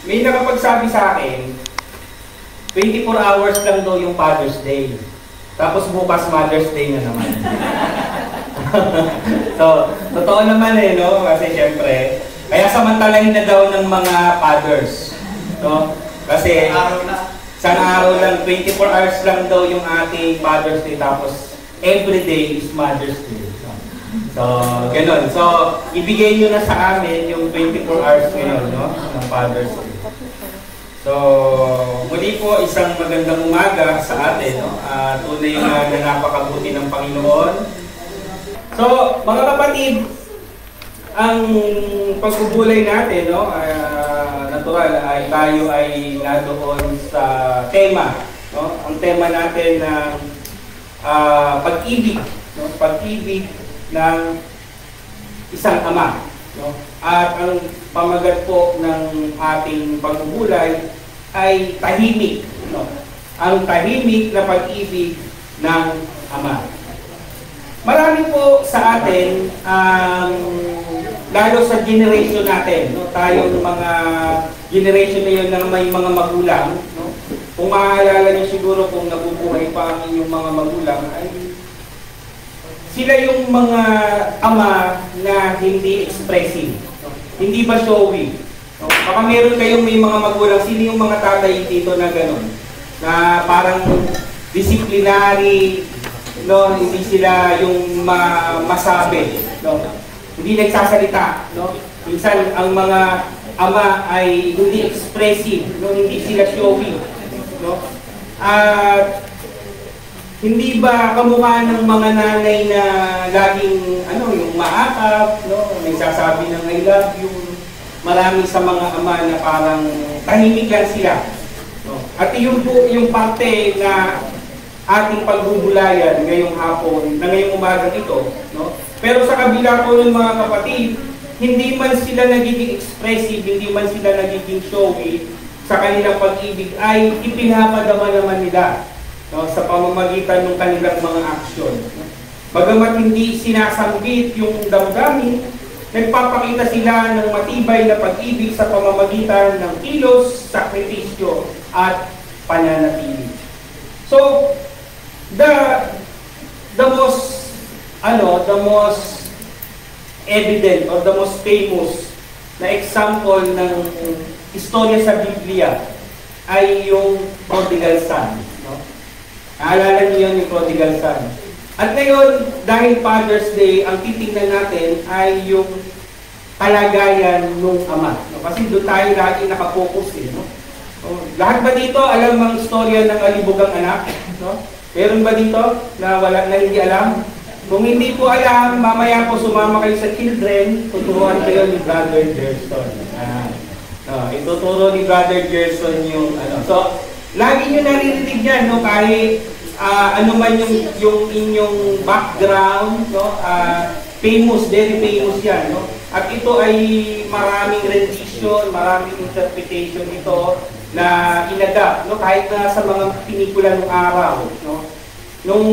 may nakapagsabi sa akin, 24 hours lang daw yung Father's Day. Tapos bukas Mother's Day na naman. So, totoo naman no? Kasi syempre, kaya samantalahin na daw ng mga fathers. No? Kasi, isang araw lang, 24 hours lang daw yung ating Father's Day. Tapos, every day is Mother's Day. So, ganun. So, ibigay nyo na sa amin yung 24 hours ngayon, no? Ng Father's Day. So, muli po, isang magandang umaga sa atin, no? Tunay na napakabuti ng Panginoon. So, mga kapatid, ang pagbubulay natin, no? Natural, ay tayo ay nadoon sa tema, no? Ang tema natin ng pag-ibig, no? Pag-ibig ng isang ama, no? At ang pamagat po ng ating pagbubulay ay tahimik, no? Ang tahimik na pag-ibig ng ama. Marami po sa atin, lalo sa generation natin, no? Tayong mga generation na yun na may mga magulang, no? Kung maaalala niyo siguro kung nabubuhay pa ang inyong mga magulang, ay sila yung mga ama na hindi expressive, no? Hindi ba showy? No? Baka meron kayong may mga magulang, sino yung mga tatay dito na gano'n? Na parang disciplinary, no? Hindi sila yung masabi, no? Hindi nagsasalita, no? Minsan ang mga ama ay hindi expressive, no? Hindi sila showy, no? At hindi ba kamukha ng mga nanay na laging yung maakap, no? Nagsasabi ng I love you. Marami sa mga ama na parang tahimik lang sila, no? At yun po yung parte na ating pagbubulayan ngayong hapon, na ngayong umaga ito, no? Pero sa kabila po ng mga kapatid, hindi man sila nagiging expressive, hindi man sila nagiging showy sa kanilang pag-ibig, ay ipinapadama naman nila, no, sa pamamagitan ng kanilang mga aksyon. Bagamat hindi sinasanggit yung damdamin, nagpapakita sila ng matibay na pag-ibig sa pamamagitan ng kilos, sakripisyo, at pananatili. So, the most evident or the most famous na example ng istorya sa Biblia ay yung prodigal son. Naalala niyo yun, yung prodigal son. At ngayon, dahil Father's Day, ang titingnan natin ay yung kalagayan ng ama. No? Kasi doon tayo lagi nakapokus. No? Lahat ba dito alam ang istorya ng alibugang anak? No? Meron ba dito na wala na hindi alam? Kung hindi po alam, mamaya po sumama kayo sa children, tuturuan kayo ni Brother Gerson. Ituturo ni Brother Gerson yung So, lagi nyo naririnig yan, no? Kahit ano man yung inyong background, no? Famous, very famous yan, no? At ito ay maraming rendition, maraming interpretation ito na inadapt, no? Kahit na sa mga pinikula ng araw, no? Nung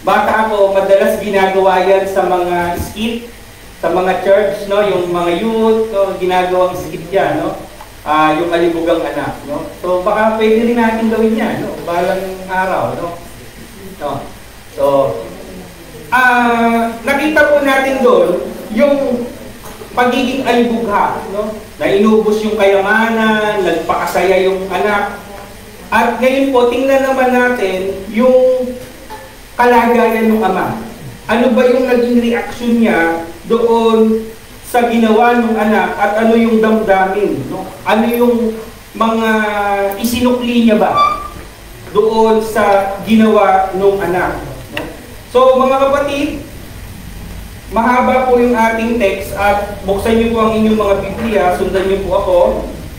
bata ako, madalas ginagawa yan sa mga skit, sa mga church, no? Yung mga youth, no? Ginagawang skit yan, no? Yung alibugang anak, no? So baka pwede rin natin gawin yan, no? Balang araw, no? So, nakita po natin doon yung pagiging alibugha, no? Na inubos yung kayamanan, nagpakasaya yung anak. At ngayon po, tingnan naman natin yung kalagayan ng ama. Ano ba yung naging reaksyon niya doon sa ginawa ng anak at ano yung damdamin, no? Ano yung mga isinukli niya ba doon sa ginawa ng anak, no? So mga kapatid, mahaba po yung ating text at buksan niyo po ang inyong mga Biblia, sundan niyo po ako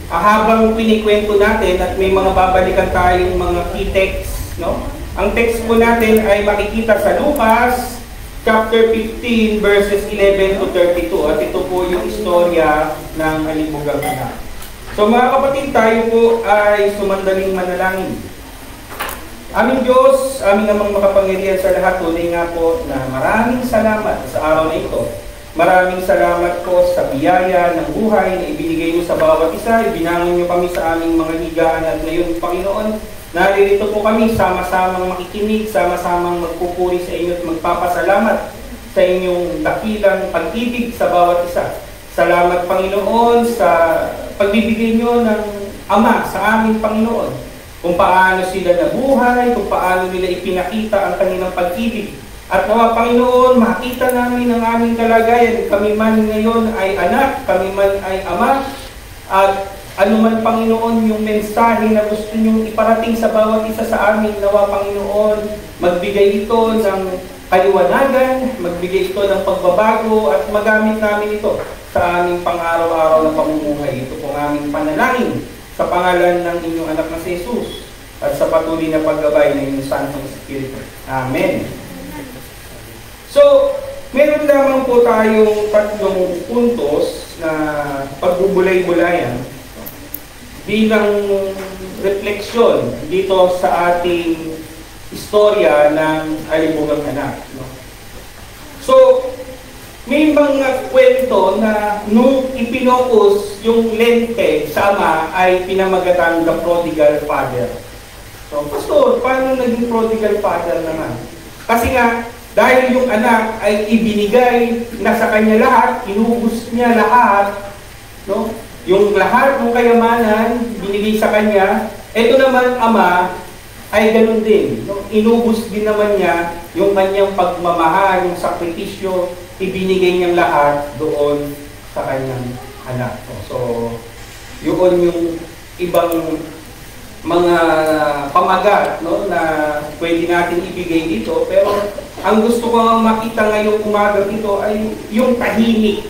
habang pinikwento natin at may mga babalikan tayong mga key texts, no? Ang text po natin ay makikita sa Lucas chapter 15 verses 11 to 32 at ito po yung istorya ng alibugang anak. So mga kapatid, tayo po ay sumandaling manalangin. Aming Diyos, aming namang makapangyarihan sa lahat, tunay nga po na maraming salamat sa araw na ito Maraming salamat po sa biyaya ng buhay na ibinigay mo sa bawat isa. Ibinangon niyo kami sa aming mga higaan at ngayon, Panginoon, naririto po kami sama-samang makikinig, sama-samang magpupuri sa inyo at magpapasalamat sa inyong dakilang pag-ibig sa bawat isa. Salamat, Panginoon, sa pagbibigay niyo ng Ama sa aming Panginoon. Kung paano sila nabuhay, kung paano nila ipinakita ang kanilang pag-ibig. At nawa, Panginoon, makita namin ang aming kalagayan. Kami man ngayon ay anak, kami man ay ama. At anuman, Panginoon, yung mensahe na gusto niyong iparating sa bawat isa sa amin, nawa, Panginoon, magbigay ito ng kaliwanagan, magbigay ito ng pagbabago, at magamit namin ito sa aming pang-araw-araw na pamumuhay. Ito pong aming panalangin sa pangalan ng inyong anak na si Jesus at sa patuloy na paggabay ng inyong Santong Espiritu. Amen. So, meron lamang po tayong tatlong puntos na pagbubulay-bulayan bilang refleksyon dito sa ating istorya ng Alibugang Anak. So, may mga kwento na nung ipinokus yung lente sa ama ay pinamagatang the prodigal father. So, Pastor, paano naging prodigal father naman? Kasi nga, dahil yung anak ay ibinigay na sa kanya lahat, inubos niya lahat, no? Yung lahat ng kayamanan binigay sa kanya, ito naman ama ay ganun din. No? Inubos din naman niya yung kanyang pagmamahal, yung sakripisyo, ibinigay niyang lahat doon sa kanyang anak. So, yun yung ibang mga pamagat, no, na pwede natin ibigay dito, pero ang gusto ko makita ngayong umaga dito ay yung tahimik,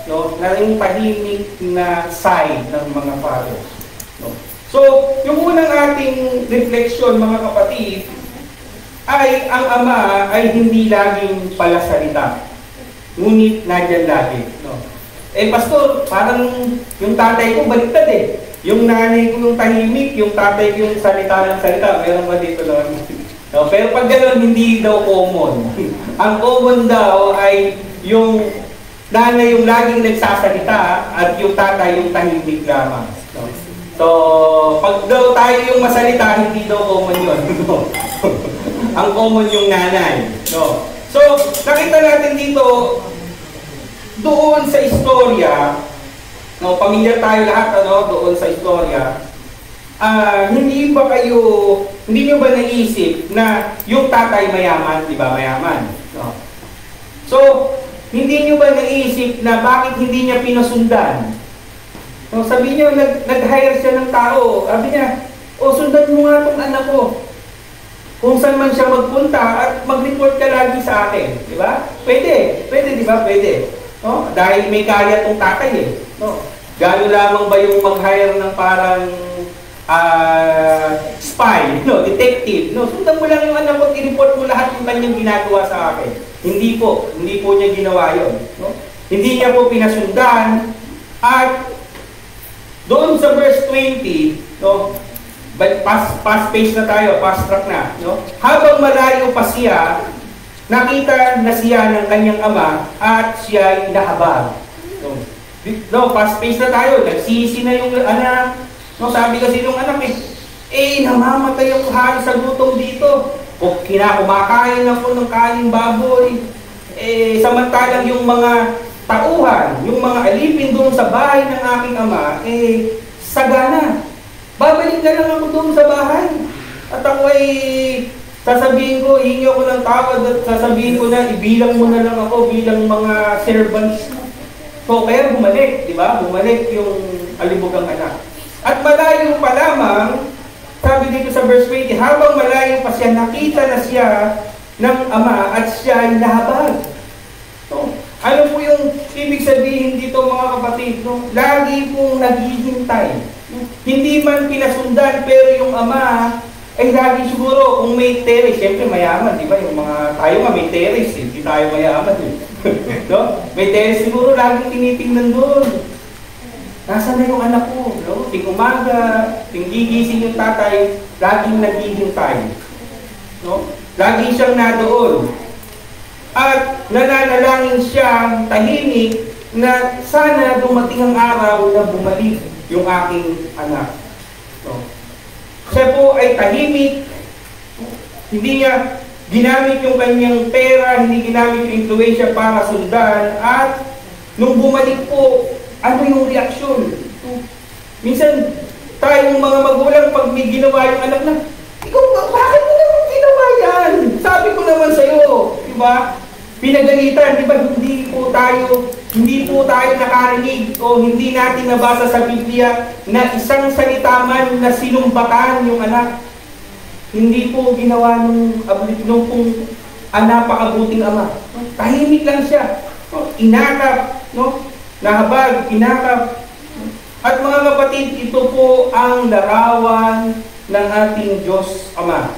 no, na yung tahimik na side ng mga fathers, no. So, yung unang ating reflection, mga kapatid, ay ang ama ay hindi laging palasalita, ngunit nandyan lagi, no. Pastor, parang yung tatay ko baliktad eh. Yung nanay ko yung tahimik, yung tatay ko yung salita ng salita. Meron ba dito naman? No, pero pag gano'n, hindi daw common. Ang common daw ay yung nanay yung laging nagsasalita at yung tatay yung tahimik lamang. No? So, pag daw tayo yung masalita, hindi daw common yun. No? Ang common yung nanay. No? So, nakita natin dito, doon sa istorya, no, pamilyar tayo lahat doon sa istorya. Hindi nyo ba naisip na yung tatay mayaman, di ba mayaman? No? So, hindi nyo ba naisip na bakit hindi niya pinasundan? No, sabi niyo, nag-hire siya ng tao. Sabi niya, sundan mo nga itong anak ko. Kung saan man siya magpunta at mag-report ka lagi sa akin. Di ba? Pwede, di ba? Pwede. No? Dahil may kaya itong tatay eh. No? Gano'n lamang ba yung mag-hire ng parang spy, no? Detective? No? Sundan mo lang yung anak ko, i-report mo lahat yung kanyang ginagawa sa akin. Hindi po niya ginawa yun. No? Hindi niya po pinasundan. At doon sa verse 20, no? Fast pace na tayo, fast track na. No? Habang malayo pa siya, nakita na siya ng kanyang ama at siya ay nahabag. No, fast pace na tayo. Nagsisi na yung anak. No, sabi kasi nung anak namamatay ako halos sa gutom dito. Kumakain ako ng kaning baboy. Samantalang yung mga tauhan, yung mga alipin doon sa bahay ng aking ama, sagana. Babalik na lang ako doon sa bahay. At ako sasabihin ko, hingi ako ng tawad at sasabihin ko na, ibilang mo na lang ako bilang mga servants. So, kaya bumalik, di ba? Bumalik yung alibugang anak. At malayo pa lamang, sabi dito sa verse 20, habang malayo pa siya, nakita na siya ng ama at siya ay nahabag. So, ano po yung ibig sabihin dito, mga kapatid? No? Lagi pong naghihintay. Hindi man pinasundan, pero yung ama ay lagi siguro, kung may terrace, siyempre mayaman, di ba? Yung mga, tayo nga may terrace, hindi tayo mayaman. No? May terrace siguro, laging tinitingnan doon. Nasaan na yung anak ko? No? Ting umaga, ting gigising yung tatay, laging naghihintay. No? Lagi siyang nadoon. At nananalangin siyang tahimik na sana dumating ang araw na bumalik yung aking anak. No? Siya po ay tahimik, hindi niya ginamit yung kanyang pera, hindi ginamit yung influensya para sundan, at nung bumalik po, ano yung reaksyon? Minsan, tayong mga magulang, pag may ginawa yung anak na, ikaw, bakit mo naman ginawa yan? Sabi ko naman sa'yo, di ba? Pinagalitan, di ba? Hindi po tayo nakarinig o hindi natin nabasa sa Biblia na isang salita man na sinumbatan yung anak. Hindi po ginawa nung pong napakabuting ama. Tahimik lang siya. Inakap, no? Nahabag, inakap. At mga kapatid, ito po ang larawan ng ating Diyos Ama.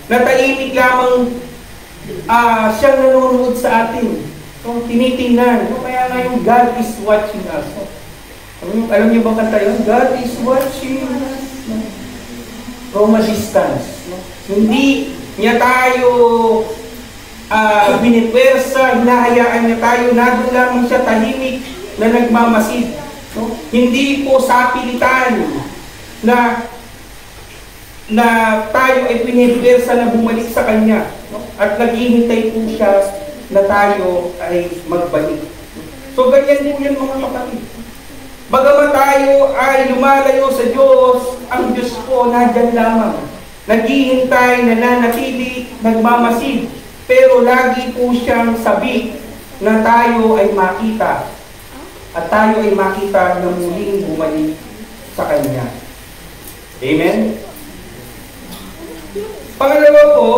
Natahimik lamang siyang nanonood sa atin. Tinitingnan. Kaya nga yung God is watching us. Alam niyo ba kanta yun? God is watching us from a distance. Hindi niya tayo binipwersa, hinahayaan niya tayo, nandun lamang siya tahimik na nagmamasid. Hindi po sa pilitan na tayo ay pinipwersa na bumalik sa Kanya. At naghihintay po siya na tayo ay magbalik. So ganyan po yan mga kapatid. Bagaman tayo ay lumalayo sa Diyos, ang Diyos po nandyan lamang. Naghihintay, nananatili, nagmamasid. Pero lagi po siyang sabik na tayo ay makita. At tayo ay makita na muling bumalik sa Kanya. Amen? Pangalawa po,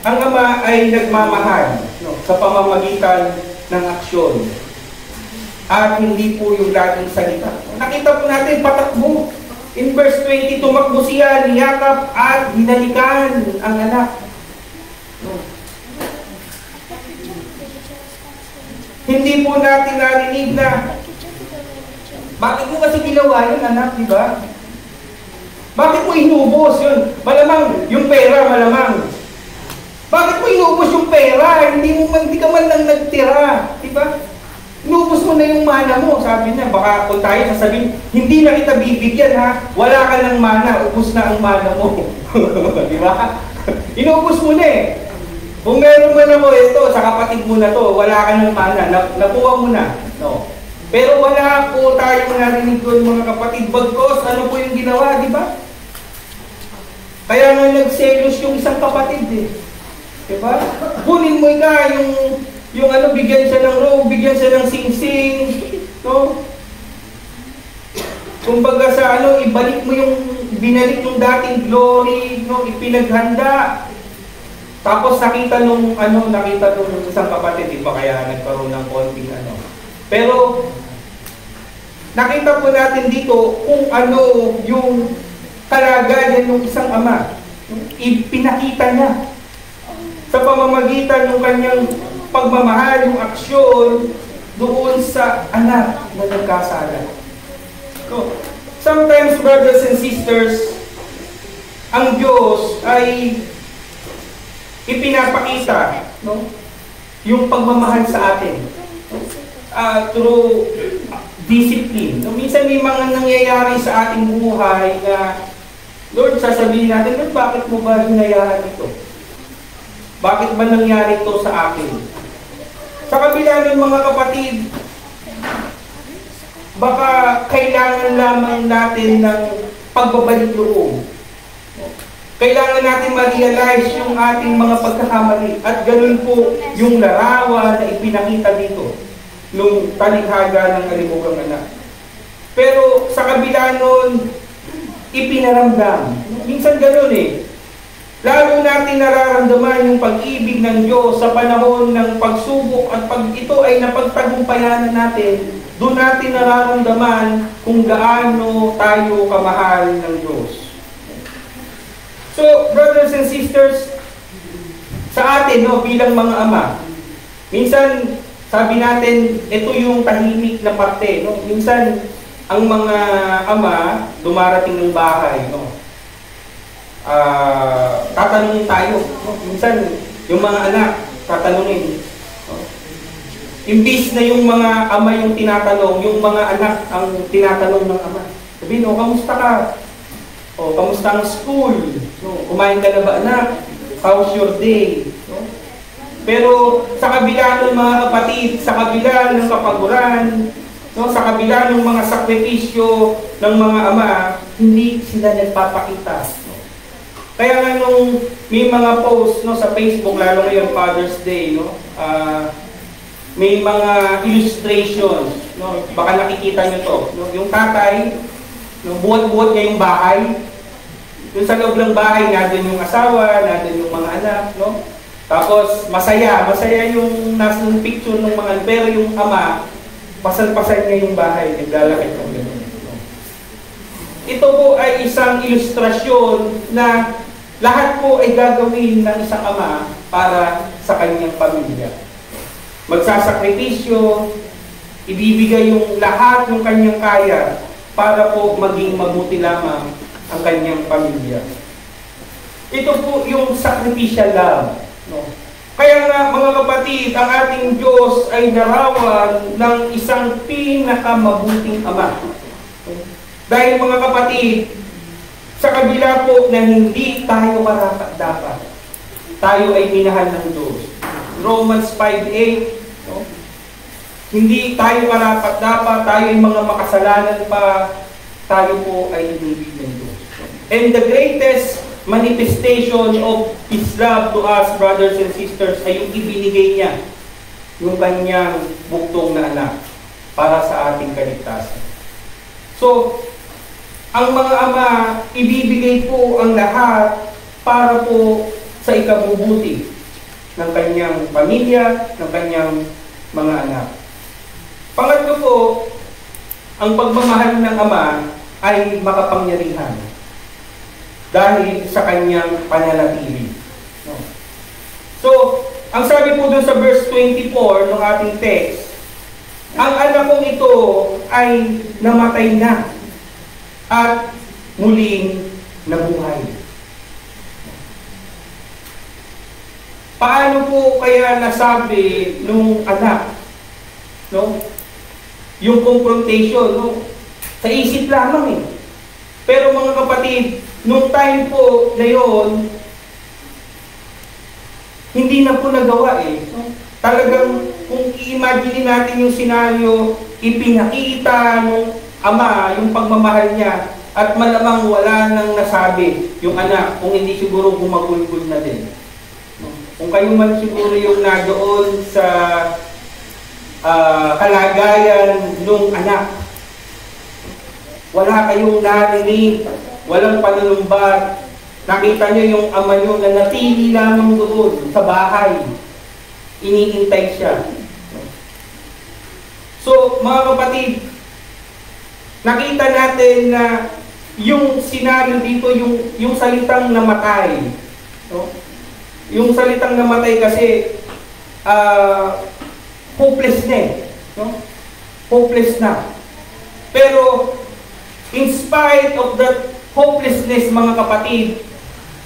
ang Ama ay nagmamahal sa pamamagitan ng aksyon. At hindi po yung laging salita. Nakita po natin, patakbo. In verse 20, tumakbo siya, niyakap at hinalikan ang anak. Hindi po natin narinig na, bakit mo kasi ginawa yun, anak, di ba? Bakit mo inubos yun? Malamang, yung pera, malamang. Bakit mo inubos yung pera? Hindi ka man lang nagtira, di ba? Inubos mo na yung mana mo, sabi niya. Baka kung tayo sasabihin, hindi na kita bibigyan ha, wala ka ng mana, ubos na ang mana mo. Di ba? Inubos mo na eh. Kung meron man ako ito, sa kapatid mo na to, wala ka ng mana, nakuha mo na. No. Pero wala po tayong narinig doon mga kapatid, bagkos, ano po yung ginawa, di ba? Kaya nga nagselos yung isang kapatid eh. Di ba? Kunin mo ka yung bigyan siya ng robe, bigyan siya ng sing-sing, no? Kumbaga sa ibalik mo binalik yung dating glory, no? Ipinaghanda. Tapos nakita nung isang kapatid, di ba kaya nagkaroon ng konting Pero, nakita po natin dito kung ano yung kalagayan ng isang ama. Ipinakita niya sa pamamagitan ng kanyang pagmamahal, yung aksyon doon sa anak na nagkasala. So, sometimes, brothers and sisters, ang Diyos ay ipinapakita yung pagmamahal sa atin through discipline. So, minsan may mga nangyayari sa ating buhay na, Lord, sasabihin natin, Lord, bakit mo ba hinayaan ito? Bakit ba nangyari ito sa akin? Sa kabila ng mga kapatid, baka kailangan lamang natin ng pagbabalik loob. Kailangan natin ma-realize yung ating mga pagkakamali. At ganun po yung larawan na ipinakita dito nung talikhaga ng kalimugang anak. Pero sa kabila nun, ipinaramdam. Minsan ganun eh. Lalo natin nararamdaman yung pag-ibig ng Diyos sa panahon ng pagsubok at pag ito ay napagtagumpayanan natin, doon natin nararamdaman kung gaano tayo kamahal ng Diyos. So, brothers and sisters, sa atin, bilang mga ama, minsan, sabi natin, ito yung tahimik na parte. Minsan, ang mga ama, dumarating ng bahay, tatanungin tayo. Minsan, yung mga anak, tatanungin. No? Imbis na yung mga ama yung tinatanong, yung mga anak ang tinatanong ng ama. Sabihin, kamusta ka? Kamusta ang school? No? Kumain ka na ba, anak? How's your day? No? Pero sa kabila ng mga kapatid, sa kabila ng kapaguran, no? Sa kabila ng mga sakripisyo ng mga ama, hindi sila nagpapakita. No? Kaya nga nung may mga post, no, sa Facebook, lalo ngayon Father's Day, no? May mga illustrations, no? Baka nakikita nyo to. No? Yung tatay, no, buhat-buhat niya yung bahay. Yung sa loob ng bahay, nandun yung asawa, nandun yung mga anak. No? Tapos masaya yung nasa picture ng mga, pero yung ama, pasal-pasal niya yung bahay, naglalakit ng gano'n. No? Ito po ay isang ilustrasyon na lahat po ay gagawin ng isang ama para sa kanyang pamilya. Magsasakripisyo, ibibigay yung lahat ng kanyang kaya para po maging mabuti lamang ang kanyang pamilya. Ito po yung sacrificial love. No? Kaya nga mga kapatid, ang ating Diyos ay larawan ng isang pinakamabuting ama. Dahil mga kapatid, sa kabila po na hindi tayo karapat-dapat, tayo ay minahal ng Diyos. Romans 5:8, no? Hindi tayo karapat-dapat, tayo ay mga makasalanan pa, tayo po ay inibig ng Diyos. And the greatest manifestation of His love to us, brothers and sisters, ay yung ibinigay niya, yung kanyang buktong na anak para sa ating kaligtasan. So, ang mga ama, ibibigay po ang lahat para po sa ikabubuti ng kanyang pamilya, ng kanyang mga anak. Pangatlo po, ang pagmamahal ng ama ay makapangyarihan dahil sa kanyang pananatili. No? So, ang sabi po doon sa verse 24 ng ating text, ang anak kong ito ay namatay na at muling nabuhay. Paano po kaya nasabi nung anak, no? Yung confrontation, no? Sa isip lamang eh. Pero mga kapatid, nung time po na yun, hindi na po nagawa eh. No? Talagang kung i-imagine natin yung senaryo, ipinakita nung ama yung pagmamahal niya at malamang wala nang nasabi yung anak kung hindi siguro gumagulgul na din. Kung kayo man siguro yung nadoon sa kalagayan ng anak, wala kayong narinig, walang panunumbat, nakita nyo yung ama nyo na natili lamang doon sa bahay, iniintay siya. So mga kapatid, nakita natin na yung senaryo dito, yung salitang namatay, no? Yung salitang namatay kasi hopeless na eh. No? Hopeless na. Pero in spite of that hopelessness mga kapatid,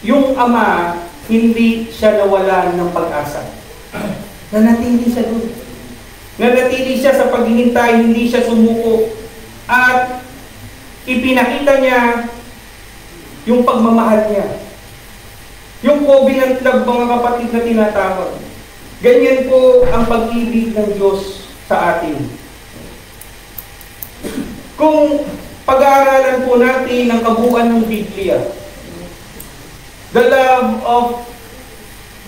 yung ama hindi siya nawalan ng pag-asa. Nanatili siya doon. Nanatili siya sa paghihintay, hindi siya sumuko. At ipinakita niya yung pagmamahal niya. Yung covenant love mga kapatid na tinatawag. Ganyan po ang pag-ibig ng Diyos sa atin. Kung pag-aaralan po natin ang kabuuan ng Biblia, the love of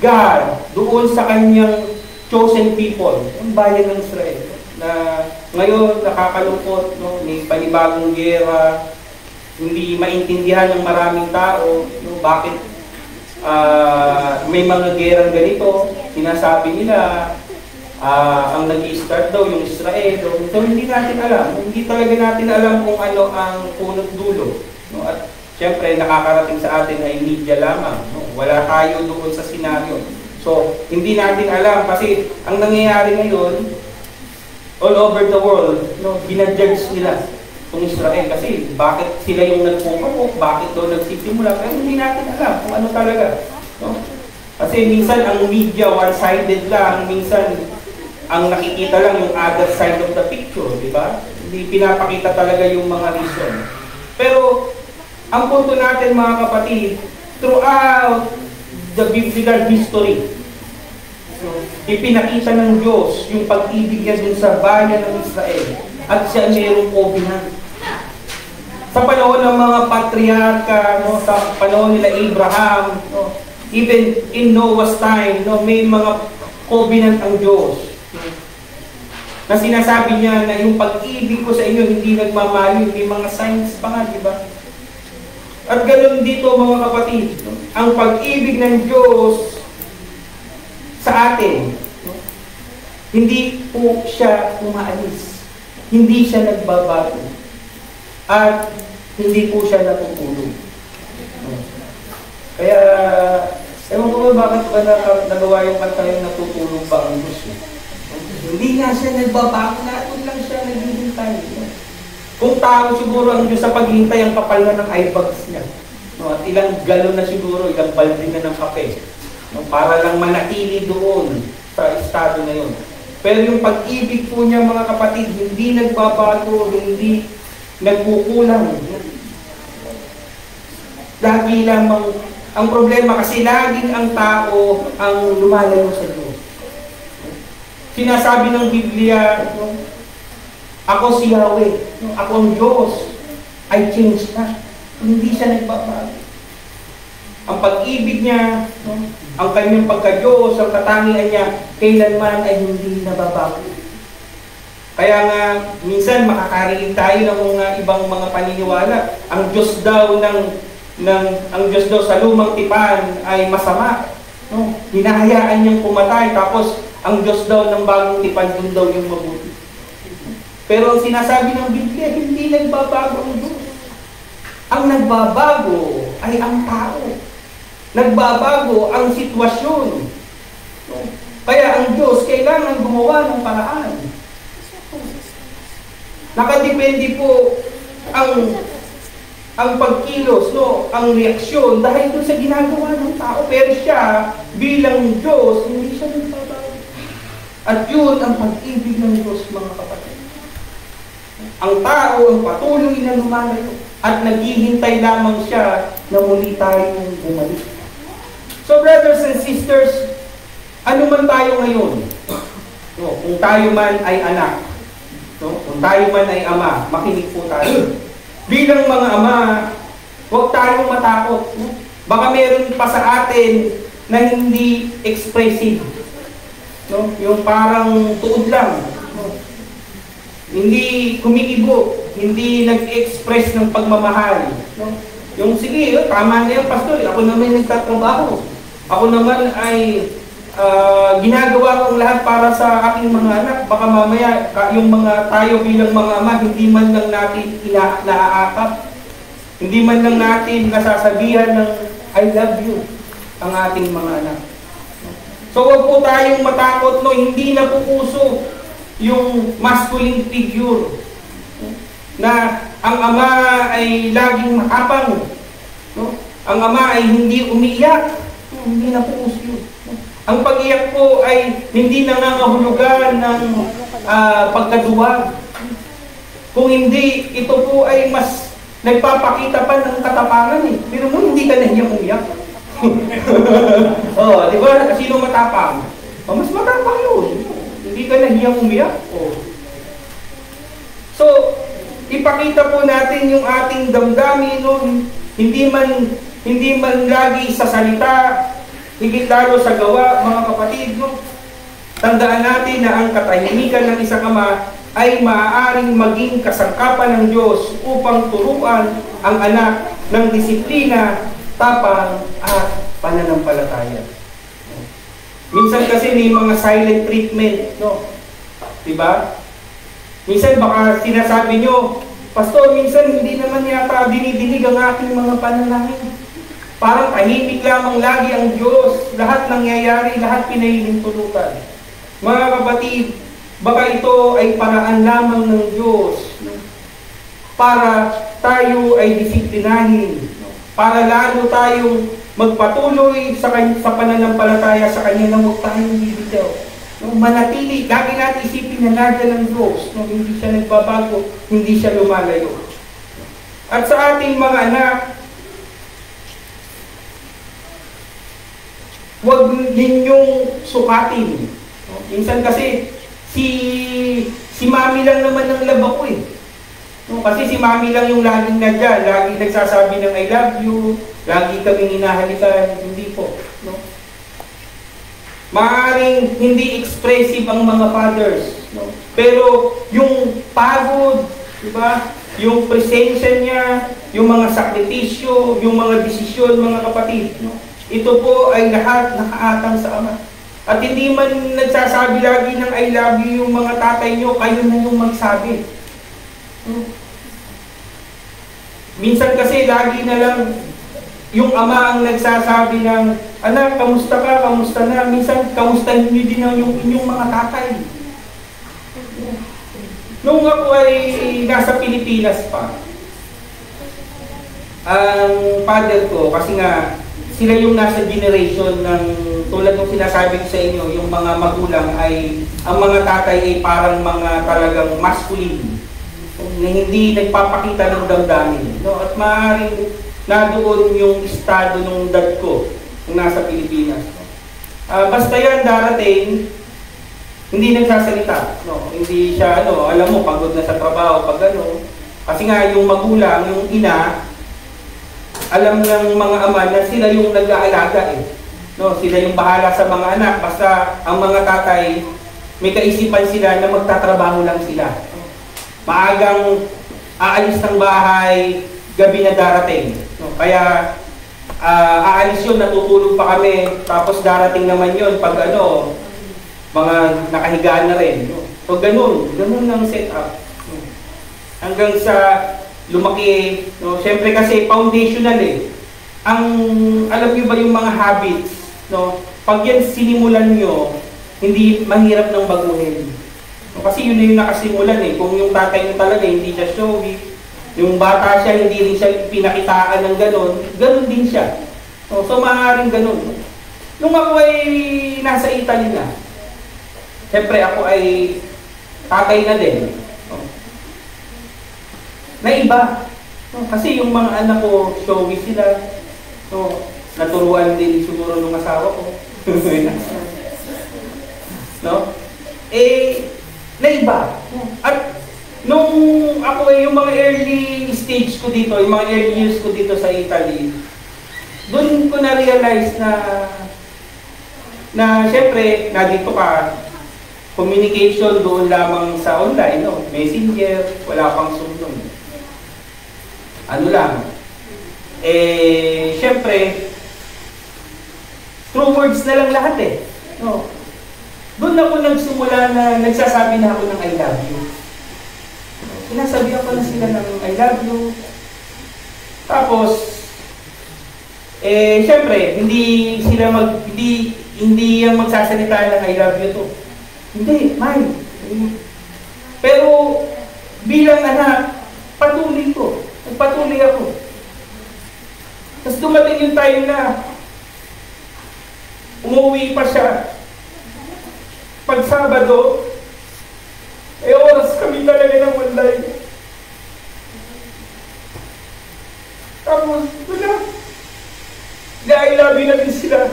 God doon sa kanyang chosen people, ang bayan ng Israel, na ngayon nakakalungkot, no? May panibagong gera, hindi maintindihan ng maraming tao, no? Bakit may mga gerang ganito, sinasabi nila, ang nag-i-start daw yung Israel. So hindi natin alam, hindi talaga natin alam kung ano ang punot dulo. No? At syempre, nakakarating sa atin ay media lamang. No? Wala tayo doon sa senaryo. So, hindi natin alam kasi ang nangyayari ngayon, all over the world, no, binadjudge nila itong Israel kasi bakit sila yung nagpupapok, bakit doon nagsisimula, pero hindi natin alam kung ano talaga. No? Kasi minsan ang media one-sided lang, minsan ang nakikita lang yung other side of the picture, di ba? Hindi pinapakita talaga yung mga reason. Pero ang punto natin mga kapatid, throughout the biblical history, ipinakita ng Diyos yung pag-ibig niya dun sa bayan ng Israel at siya mayroong covenant. Sa panahon ng mga patriarka, no, sa panahon nila Abraham, no, even in Noah's time, no, may mga covenant ang Diyos. Na sinasabi niya na yung pag-ibig ko sa inyo hindi nagmamaliw, may mga signs pa nga, di ba? At ganoon dito mga kapatid, no, ang pag-ibig ng Diyos sa atin, no, hindi po siya umaalis, hindi siya nagbabago, at hindi po siya natutulog. No. Kaya, ewan ko ba bakit ba nagawa yung kanta yung natutulog ba ang Diyos? Hindi nga siya nagbabago, natin lang siya naghihintay. No? Kung tao siguro ang Diyos sa paghihintay, ang kapal na ng eye bags niya. No? At ilang galon na siguro, ilang balde na ng kape. No? Para lang manatili doon sa estado na yun. Pero yung pag-ibig po niya mga kapatid, hindi nagbabago, hindi nagkukulang. Lagi lamang, ang problema kasi laging ang tao ang lumalayo sa Diyos. Sinasabi ng Biblia, no, ako si Yahweh, no, ako ang Diyos, I change na. Hindi siya nagbabago. Ang pag-ibig niya, no, ang kanyang pagka-Diyos, ang katangian niya, kailanman ay hindi nababago. Kaya nga, minsan makakarinig tayo ng mga ibang mga paniniwala. Ang Diyos daw ang Diyos daw sa lumang tipan ay masama. No? Hinahayaan niyang pumatay, tapos ang Diyos daw ng bagong tipan, dun daw yung mabuti. Pero ang sinasabi ng Biblia, hindi nagbabago ang Diyos. Ang nagbabago ay ang tao. Nagbabago ang sitwasyon. Kaya ang Diyos kailangan gumawa ng paraan. Nakadepende po ang pagkilos, no, ang reaksyon dahil doon sa ginagawa ng tao. Pero siya, bilang Diyos, hindi siya nagbabago. At yun ang pag-ibig ng Diyos, mga kapatid. Ang tao ang patuloy na lumalayo at naghihintay lamang siya na muli tayong bumalik. So brothers and sisters, ano man tayo ngayon, no, kung tayo man ay anak, no, kung tayo man ay ama, makinig po tayo. Bilang mga ama, huwag tayong matakot. No? Baka meron pa sa atin na hindi expressive. No? Yung parang tuod lang. No? Hindi kumikibo, hindi nag-express ng pagmamahal. No? Yung sige, tama na yan, pastor, ako naman nagtatrabaho. Ako naman ay ginagawa kong lahat para sa aking mga anak. Baka mamaya, yung mga tayo bilang mga ama, hindi man lang natin naaakap. Hindi man lang natin nasasabihan ng I love you ang ating mga anak. So wag po tayong matakot, no, hindi na po uso yung masculine figure na ang ama ay laging makapang, no? Ang ama ay hindi umiiyak, no? Hindi na po uso yun. No? Ang pag-iyak po ay hindi nangangahulugan ng pagkaduwag. Kung hindi, ito po ay mas nagpapakita pa ng katapangan eh. Pero mo hindi ka na hiyang umiyak. Oh, di ba? Sino matapang? Oh, mas matapang yun. Hindi ka nahiyang umiyak. Oh. So, ipakita po natin yung ating damdamin, no? Hindi man lagi sa salita, higit lalo sa gawa, mga kapatid, no? Tandaan natin na ang katahimikan ng isang ama ay maaaring maging kasangkapan ng Diyos upang turuan ang anak ng disiplina, tapang at pananampalataya. Minsan kasi may mga silent treatment, no? Diba? Minsan baka sinasabi nyo, Pastor, minsan hindi naman yata dinidinig ang aking mga panalangin. Parang tahimik lamang lagi ang Diyos. Lahat nangyayari, lahat pinahihintulutan. Mga kapatid, baka ito ay paraan lamang ng Diyos, no? Para tayo ay disiplinahin, no? Para lalo tayong magpatuloy sa pananampalataya sa Kanya na huwag tayong bibitaw. No, manatili, lagi natin isipin na nandiyan ang Diyos. No, hindi siya nagbabago, hindi siya lumalayo. At sa ating mga anak, huwag ninyong sukatin. No, minsan kasi, si mami lang naman ang laba ko eh. No, kasi si mami lang yung laging nandyan, laging nagsasabi ng I love you, lagi kaming hinahalikan, hindi po. No? Maaaring hindi expressive ang mga fathers, no? Pero yung pagod, diba? Yung presensya niya, yung mga sakripisyo, yung mga desisyon, mga kapatid, no? Ito po ay lahat nakaatang sa Ama. At hindi man nagsasabi lagi ng I love you yung mga tatay nyo, kayo na yung magsabi. Minsan kasi lagi na lang yung ama ang nagsasabi ng, anak, kamusta ka, kamusta na. Minsan, kamustahin nyo din yung inyong mga tatay. Nung ako ay nasa Pilipinas pa, ang father ko, kasi nga, sila yung nasa generation ng, tulad ng sinasabi ko sa inyo, yung mga magulang ay, ang mga tatay ay parang mga talagang masculine, na hindi nagpapakita ng damdamin. No? At maaaring nadoon yung estado ng dad ko, nung nasa Pilipinas. No? Basta yan darating, hindi nagsasalita. No? Hindi siya, alam mo, pagod na sa trabaho, pag kasi nga yung magulang, yung ina, alam ng mga ama na sila yung nag-aalaga eh. No, sila yung bahala sa mga anak. Basta ang mga tatay, may kaisipan sila na magtatrabaho lang sila. Maagang aalis ng bahay, gabi na darating. No, kaya aalis yun, natutulog pa kami. Tapos darating naman yun pag mga nakahigaan na rin. No. So ganun ang setup. No. Hanggang sa lumaki, no? Siyempre kasi foundational eh. Alam niyo ba yung mga habits, no? Pag yan sinimulan nyo, hindi mahirap nang baguhin. No? Kasi yun na yung nakasimulan eh. Kung yung tatay nyo talaga hindi siya showy, yung bata siya hindi rin siya pinakitaan ng ganon din siya. No? So maaaring ganon. Nung ako ay nasa Italy na, siyempre ako ay tatay na din. Na iba. No, kasi yung mga anak ko, showy sila. So, naturuan din siguro ng asawa ko. No? Na iba. At nung ako yung mga early stage ko dito, yung mga early years ko dito sa Italy, doon ko na-realize na syempre, nandito ka, communication doon lamang sa online, no? Messenger, wala pang Zoom doon. Syempre, through words na lang lahat eh. No. Doon ako nagsimula na nagsasabi na ako ng I love you. Sinasabihan ko na sila ng I love you. Tapos, syempre, hindi yan magsasalita ng I love you to. Hindi, mine. Pero, bilang anak, patuloy ko. Nagpatuloy ako. Tapos dumating yung time na umuwi pa siya. Pag Sabado, oras kami talaga ng online. Tapos, wala. I love you na din sila.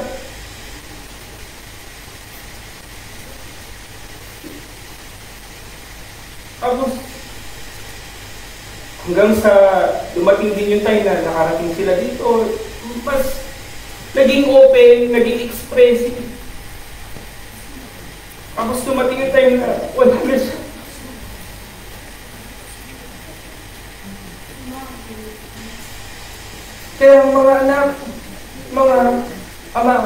Tapos, hanggang sa dumating din yung time na nakarating sila dito, mas naging open, naging expressive. Tapos dumating yung time na wala na siya. Kaya mga anak, mga ama,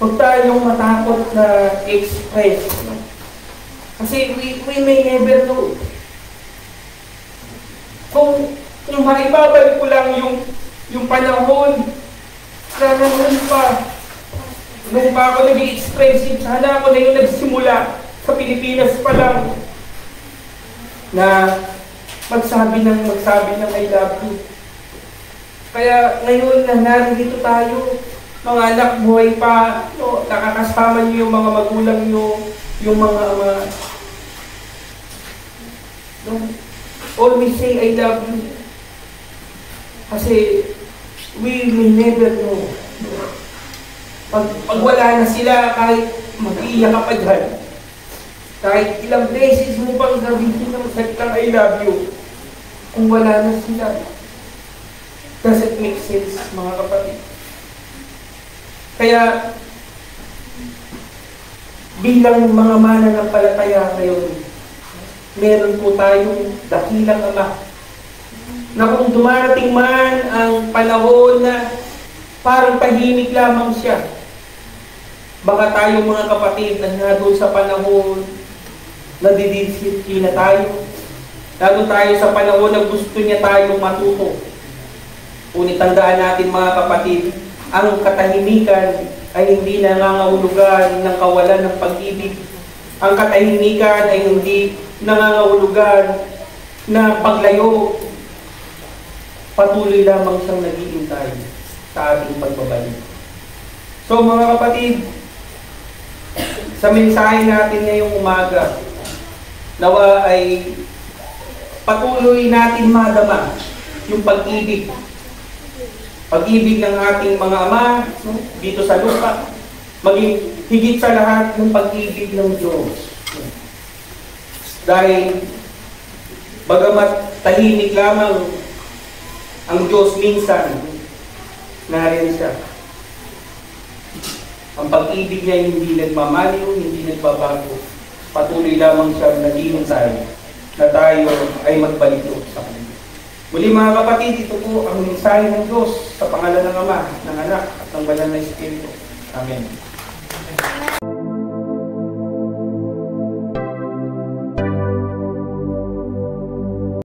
huwag tayong matakot na express. Kasi we may never know. Kung maibabalik ko lang yung panahon na nung pa ako naging expressive, sana ako na yung nagsimula sa Pilipinas pa lang na magsabi ng I love you. Kaya ngayon na narito tayo, mga anak, buhay pa, no, nakakasama niyo yung mga magulang niyo, yung mga ama. No? Always say, I love you. Kasi we will never know. Pag wala na sila, kahit mag-iiyak ka pa dyan, kahit ilang beses mo pang sabihin ng salitang I love you, kung wala na sila, does it make sense, mga kapatid? Kaya, bilang mga mananampalataya ngayon, meron po tayong dakilang ama na kung dumarating man ang panahon na parang tahimik lamang siya, baka tayong mga kapatid na doon sa panahon nadidisiplina tayo, doon tayo sa panahon na gusto niya tayong matuto. Ngunit tandaan natin mga kapatid, ang katahimikan ay hindi nangangahulugan ng kawalan ng pag-ibig. Ang katahimikan ay hindi nangangahulugan na paglayo. Patuloy lamang siyang naghihintay sa ating pagbabalik. So mga kapatid, sa mensahe natin ngayong umaga, nawa ay patuloy natin madama yung pag-ibig. Pag-ibig ng ating mga ama, no, dito sa lupa, maging higit sa lahat ng pag-ibig ng Diyos. Dahil bagamat tahimik lamang ang Diyos, minsan nariyan siya. Ang pag-ibig niya hindi nagmamaliw, hindi nagbabago. Patuloy lamang siya naghihintay na tayo ay magbalik sa Kanya. Muli mga kapatid, ito po ang mensahe ng Diyos sa pangalan ng Ama, ng Anak, at ng Banal na Espiritu. Amen.